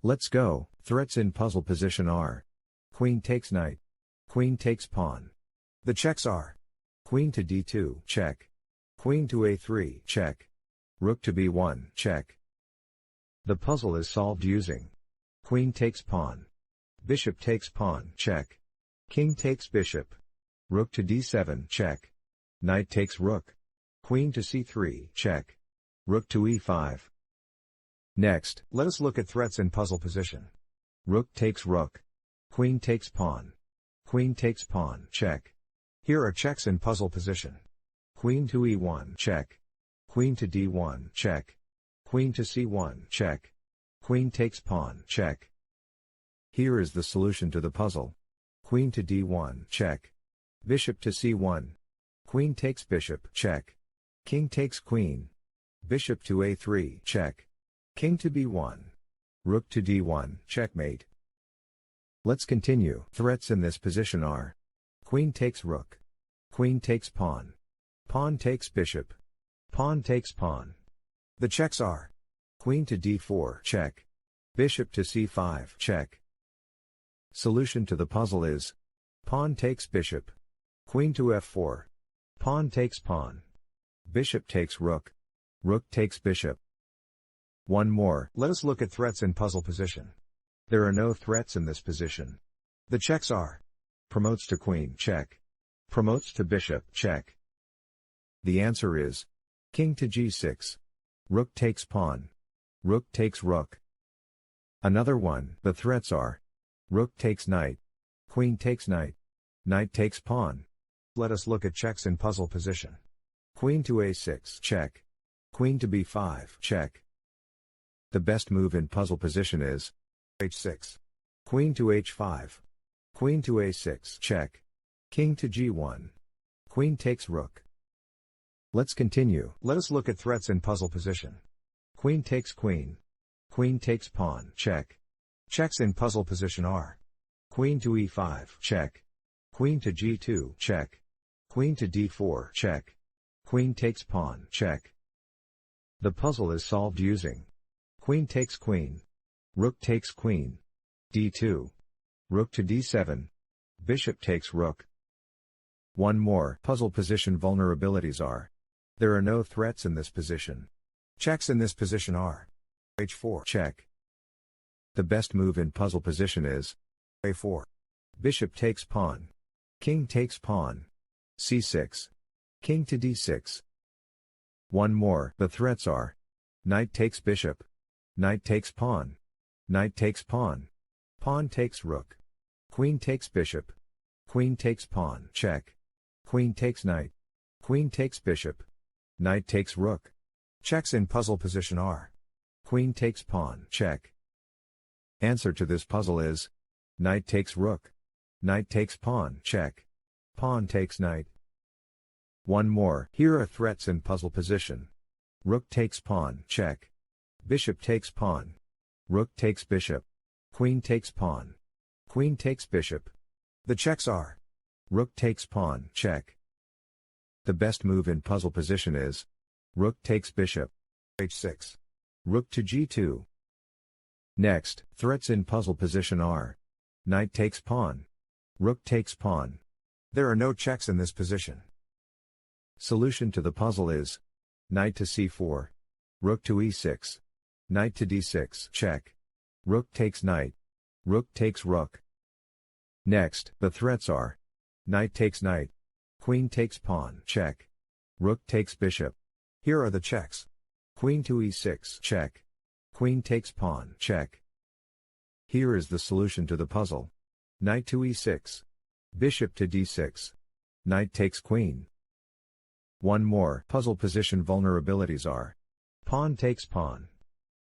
Let's go. Threats in puzzle position are: queen takes knight, queen takes pawn. The checks are: queen to d2, check. Queen to a3, check. Rook to b1, check. The puzzle is solved using: queen takes pawn, bishop takes pawn, check. King takes bishop, rook to d7, check. Knight takes rook, queen to c3, check. Rook to e5. Next, let us look at threats in puzzle position. Rook takes rook, queen takes pawn, queen takes pawn, check. Here are checks in puzzle position: queen to e1, check. Queen to d1, check. Queen to c1, check. Queen takes pawn, check. Here is the solution to the puzzle: queen to d1, check. Bishop to c1. Queen takes bishop, check. King takes queen. Bishop to a3, check. King to b1. Rook to d1, checkmate. Let's continue. Threats in this position are: queen takes rook, queen takes pawn, pawn takes bishop, pawn takes pawn. The checks are: queen to d4, check. Bishop to c5, check. Solution to the puzzle is: pawn takes bishop, queen to f4, pawn takes pawn, bishop takes rook, rook takes bishop. One more. Let us look at threats in puzzle position. There are no threats in this position. The checks are: promotes to queen, check. Promotes to bishop, check. The answer is: king to g6. Rook takes pawn. Rook takes rook. Another one. The threats are: rook takes knight, queen takes knight, knight takes pawn. Let us look at checks in puzzle position. Queen to a6, check. Queen to b5, check. The best move in puzzle position is h6. Queen to h5. Queen to a6, check. King to g1. Queen takes rook. Let's continue. Let us look at threats in puzzle position. Queen takes queen. Queen takes pawn, check. Checks in puzzle position are: queen to e5, check. Queen to g2, check. Queen to d4, check. Queen takes pawn, check. The puzzle is solved using: queen takes queen, rook takes queen, d2, rook to d7, bishop takes rook. One more. Puzzle position vulnerabilities are: there are no threats in this position. Checks in this position are: h4, check. The best move in puzzle position is a4. Bishop takes pawn. King takes pawn. c6. King to d6. One more. The threats are: knight takes bishop. Knight takes pawn. Knight takes pawn. Pawn takes rook. Queen takes bishop. Queen takes pawn, check. Queen takes knight. Queen takes bishop. Knight takes rook. Checks in puzzle position are: queen takes pawn, check. Answer to this puzzle is: knight takes rook. Knight takes pawn, check. Pawn takes knight. One more. Here are threats in puzzle position. Rook takes pawn, check. Bishop takes pawn. Rook takes bishop. Queen takes pawn. Queen takes bishop. The checks are: rook takes pawn, check. The best move in puzzle position is: rook takes bishop. h6. Rook to g2. Next, threats in puzzle position are: knight takes pawn. Rook takes pawn. There are no checks in this position. Solution to the puzzle is: knight to c4. Rook to e6. Knight to d6, check. Rook takes knight. Rook takes rook. Next, the threats are: knight takes knight. Queen takes pawn, check. Rook takes bishop. Here are the checks: queen to e6, check. Queen takes pawn, check. Here is the solution to the puzzle: knight to e6. Bishop to d6. Knight takes queen. One more. Puzzle position vulnerabilities are: pawn takes pawn.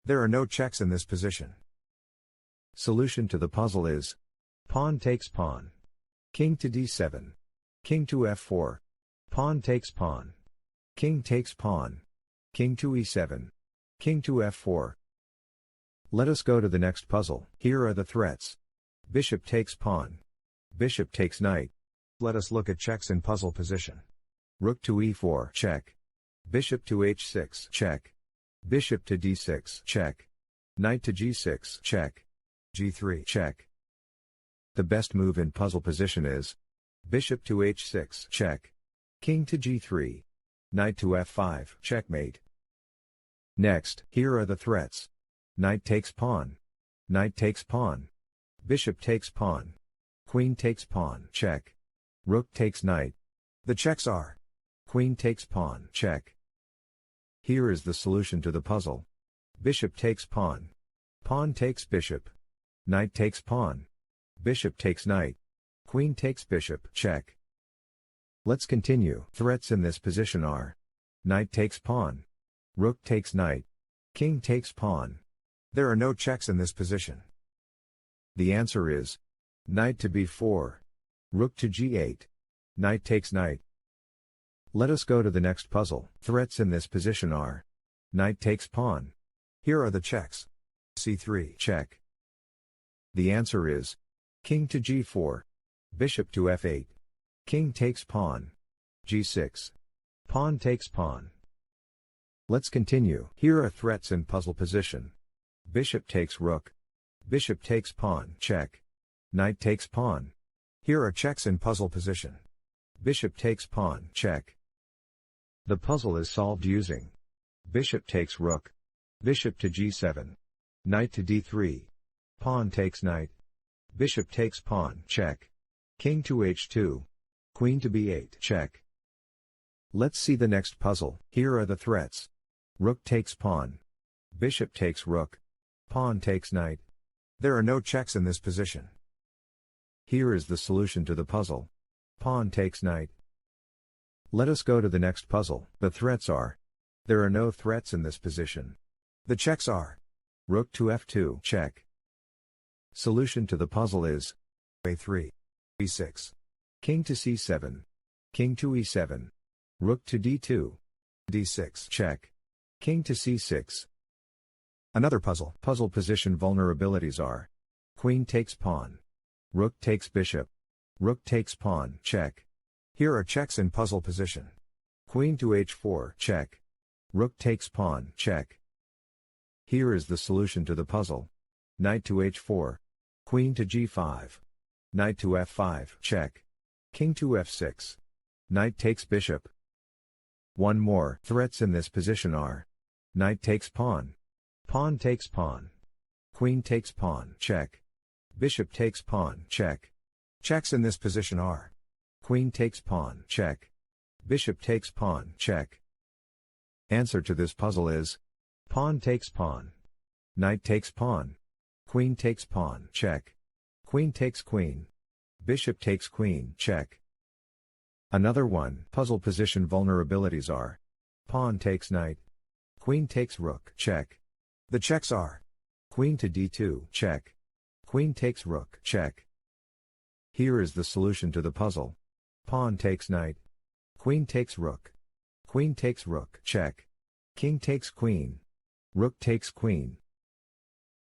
There are no checks in this position. Solution to the puzzle is: pawn takes pawn. King to d7. King to f4. Pawn takes pawn. King takes pawn. King to e7. King to f4. Let us go to the next puzzle. Here are the threats: bishop takes pawn. Bishop takes knight. Let us look at checks in puzzle position. Rook to e4, check. Bishop to h6, check. Bishop to d6, check. Knight to g6, check. g3, check. The best move in puzzle position is bishop to h6, check. King to g3. Knight to f5, checkmate. Next, here are the threats. Knight takes pawn. Knight takes pawn. Bishop takes pawn. Queen takes pawn, check. Rook takes knight. The checks are queen takes pawn, check. Here is the solution to the puzzle. Bishop takes pawn. Pawn takes bishop. Knight takes pawn. Bishop takes knight. Queen takes bishop, check. Let's continue. Threats in this position are knight takes pawn. Rook takes knight. King takes pawn. There are no checks in this position. The answer is knight to b4. Rook to g8. Knight takes knight. Let us go to the next puzzle. Threats in this position are knight takes pawn. Here are the checks. c3, check. The answer is king to g4. Bishop to f8. King takes pawn. g6. Pawn takes pawn. Let's continue. Here are threats in puzzle position. Bishop takes rook. Bishop takes pawn, check. Knight takes pawn. Here are checks in puzzle position. Bishop takes pawn, check. The puzzle is solved using bishop takes rook. Bishop to g7. Knight to d3. Pawn takes knight. Bishop takes pawn, check. King to h2. Queen to b8, check. Let's see the next puzzle. Here are the threats. Rook takes pawn. Bishop takes rook. Pawn takes knight. There are no checks in this position. Here is the solution to the puzzle. Pawn takes knight. Let us go to the next puzzle. The threats are there are no threats in this position. The checks are rook to f2, check. Solution to the puzzle is a3, e6. King to c7. King to e7. Rook to d2. d6, check. King to c6. Another puzzle. Puzzle position vulnerabilities are queen takes pawn. Rook takes bishop. Rook takes pawn, check. Here are checks in puzzle position. Queen to h4, check. Rook takes pawn, check. Here is the solution to the puzzle. Knight to h4. Queen to g5. Knight to f5, check. King to f6. Knight takes bishop. One more. Threats in this position are knight takes pawn. Pawn takes pawn. Queen takes pawn, check. Bishop takes pawn, check. Checks in this position are queen takes pawn, check. Bishop takes pawn, check. Answer to this puzzle is pawn takes pawn. Knight takes pawn. Queen takes pawn, check. Queen takes queen. Bishop takes queen, check. Another one. Puzzle position vulnerabilities are pawn takes knight. Queen takes rook, check. The checks are queen to d2, check. Queen takes rook, check. Here is the solution to the puzzle. Pawn takes knight. Queen takes rook. Queen takes rook, check. King takes queen. Rook takes queen.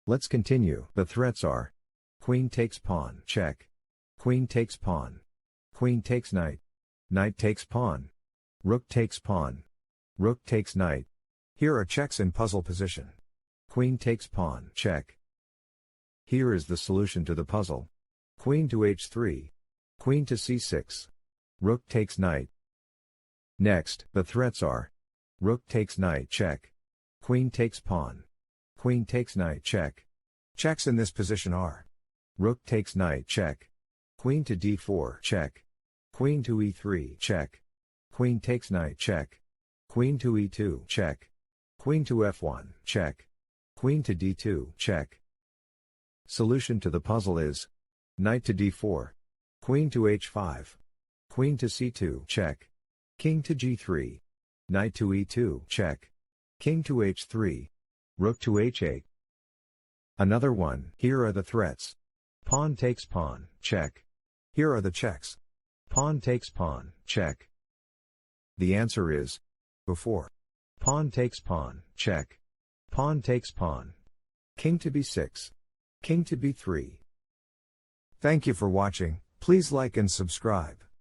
Let's continue. The threats are queen takes pawn, check. Queen takes pawn. Queen takes knight. Knight takes pawn. Rook takes pawn. Rook takes knight. Here are checks in puzzle position. Queen takes pawn, check. Here is the solution to the puzzle. Queen to h3. Queen to c6. Rook takes knight. Next, the threats are rook takes knight, check. Queen takes pawn. Queen takes knight, check. Checks in this position are rook takes knight, check. Queen to d4, check. Queen to e3, check. Queen takes knight, check. Queen to e2, check. Queen to f1, check. Queen to d2, check. Solution to the puzzle is knight to d4. Queen to h5. Queen to c2, check. King to g3. Knight to e2, check. King to h3. Rook to h8. Another one. Here are the threats. Pawn takes pawn, check. Here are the checks. Pawn takes pawn, check. The answer is b4. Pawn takes pawn, check. Pawn takes pawn. King to b6. King to b3. Thank you for watching. Please like and subscribe.